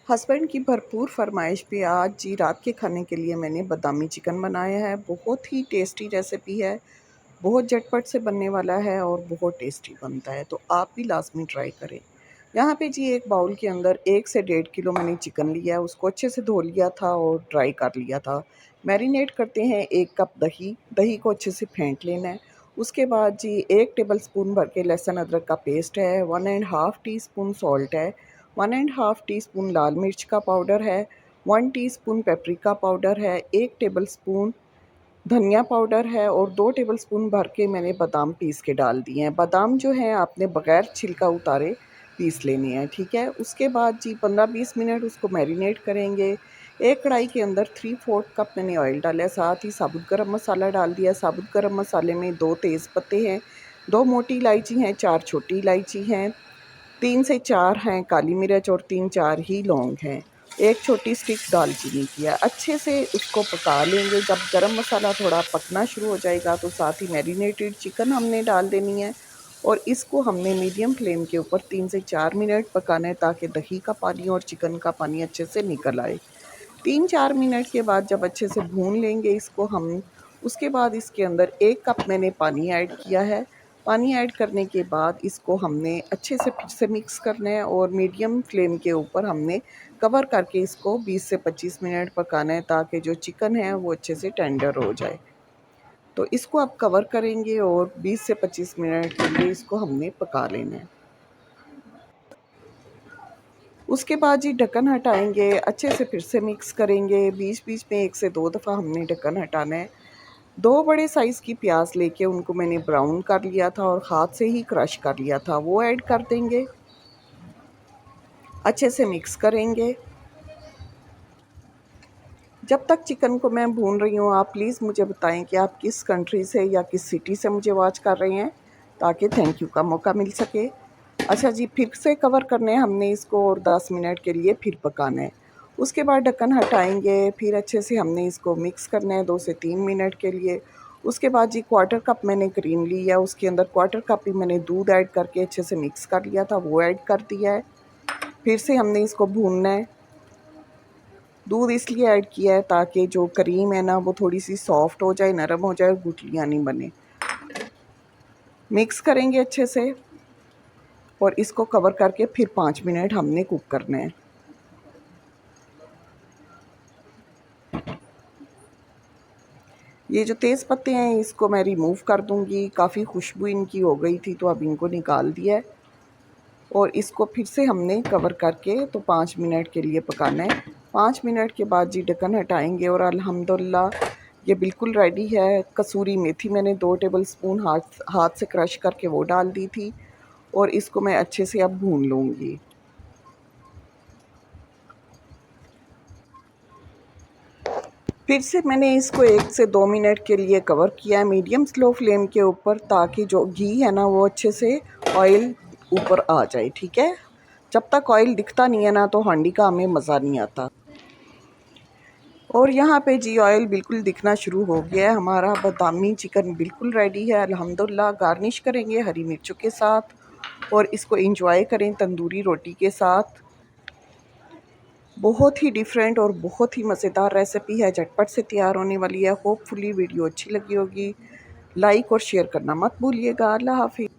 Husband की भरपूर फरमाइश पे आज जी रात के खाने के लिए मैंने बादामी चिकन बनाया है। बहुत ही टेस्टी रेसिपी है, बहुत झटपट से बनने वाला है और बहुत टेस्टी बनता है, तो आप भी लाज़मी ट्राई करें। यहाँ पे जी एक बाउल के अंदर 1 से 1.5 किलो मैंने चिकन लिया है, उसको अच्छे से धो लिया था और ड्राई कर लिया था। मैरिनेट करते हैं 1 कप दही, दही को अच्छे से फेंट लेना है। उसके बाद जी 1 टेबलस्पून भर के लहसुन अदरक का पेस्ट है, 1 एंड हाफ़ टीस्पून सॉल्ट है, 1 एंड हाफ़ टीस्पून लाल मिर्च का पाउडर है, 1 टीस्पून पेपरिका पाउडर है, 1 टेबलस्पून धनिया पाउडर है और 2 टेबलस्पून भर के मैंने बादाम पीस के डाल दिए हैं। बादाम जो हैं आपने बग़ैर छिलका उतारे पीस लेने हैं, ठीक है। उसके बाद जी 15-20 मिनट उसको मैरिनेट करेंगे। एक कढ़ाई के अंदर 3/4 कप मैंने ऑयल डाला है, साथ ही साबुत गरम मसाला डाल दिया। साबुत गरम मसाले में 2 तेज़ पत्ते हैं, 2 मोटी इलायची हैं, 4 छोटी इलायची हैं, 3 से 4 हैं काली मिर्च और 3-4 ही लौंग हैं। एक छोटी स्टिक दालचीनी की है। अच्छे से उसको पका लेंगे। जब गरम मसाला थोड़ा पकना शुरू हो जाएगा तो साथ ही मैरिनेटेड चिकन हमने डाल देनी है और इसको हमने मीडियम फ्लेम के ऊपर 3 से 4 मिनट पकाना है ताकि दही का पानी और चिकन का पानी अच्छे से निकल आए। 3-4 मिनट के बाद जब अच्छे से भून लेंगे इसको हम, उसके बाद इसके अंदर 1 कप मैंने पानी ऐड किया है। पानी ऐड करने के बाद इसको हमने अच्छे से फिर से मिक्स करना है और मीडियम फ्लेम के ऊपर हमने कवर करके इसको 20 से 25 मिनट पकाना है ताकि जो चिकन है वो अच्छे से टेंडर हो जाए। तो इसको आप कवर करेंगे और 20 से 25 मिनट के लिए इसको हमने पका लेना है। उसके बाद जी ढक्कन हटाएंगे, अच्छे से फिर से मिक्स करेंगे। बीच-बीच में 1 से 2 दफ़ा हमने ढक्कन हटाना है। 2 बड़े साइज़ की प्याज लेके उनको मैंने ब्राउन कर लिया था और हाथ से ही क्रश कर लिया था, वो ऐड कर देंगे। अच्छे से मिक्स करेंगे। जब तक चिकन को मैं भून रही हूँ, आप प्लीज़ मुझे बताएं कि आप किस कंट्री से या किस सिटी से मुझे वॉच कर रहे हैं, ताकि थैंक यू का मौका मिल सके। अच्छा जी, फिर से कवर करने हैं हमने इसको और 10 मिनट के लिए फिर पकाना है। उसके बाद ढक्कन हटाएंगे, फिर अच्छे से हमने इसको मिक्स करना है 2 से 3 मिनट के लिए। उसके बाद जी क्वार्टर कप मैंने क्रीम ली है, उसके अंदर क्वार्टर कप ही मैंने दूध ऐड करके अच्छे से मिक्स कर लिया था, वो ऐड कर दिया है। फिर से हमने इसको भूनना है। दूध इसलिए ऐड किया है ताकि जो क्रीम है ना वो थोड़ी-सी सॉफ्ट हो जाए, नरम हो जाए और गुठलियाँ नहीं बने। मिक्स करेंगे अच्छे से और इसको कवर करके फिर 5 मिनट हमने कुक करना है। ये जो तेज़ पत्ते हैं इसको मैं रिमूव कर दूँगी, काफ़ी खुशबू इनकी हो गई थी तो अब इनको निकाल दिया है। और इसको फिर से हमने कवर करके तो 5 मिनट के लिए पकाना है। 5 मिनट के बाद जी ढक्कन हटाएँगे और अल्हम्दुलिल्लाह ये बिल्कुल रेडी है। कसूरी मेथी मैंने 2 टेबलस्पून हाथ हाथ से क्रश करके वो डाल दी थी और इसको मैं अच्छे से अब भून लूँगी। फिर से मैंने इसको 1 से 2 मिनट के लिए कवर किया है मीडियम स्लो फ्लेम के ऊपर ताकि जो घी है ना वो अच्छे से ऑयल ऊपर आ जाए, ठीक है। जब तक ऑयल दिखता नहीं है ना तो हांडी का हमें मज़ा नहीं आता। और यहाँ पे जी ऑयल बिल्कुल दिखना शुरू हो गया है। हमारा बादामी चिकन बिल्कुल रेडी है अल्हम्दुलिल्लाह। गार्निश करेंगे हरी मिर्चों के साथ और इसको एंजॉय करें तंदूरी रोटी के साथ। बहुत ही डिफरेंट और बहुत ही मज़ेदार रेसिपी है, झटपट से तैयार होने वाली है। होपफुली वीडियो अच्छी लगी होगी। लाइक और शेयर करना मत भूलिएगा। अल्लाह हाफ़िज़।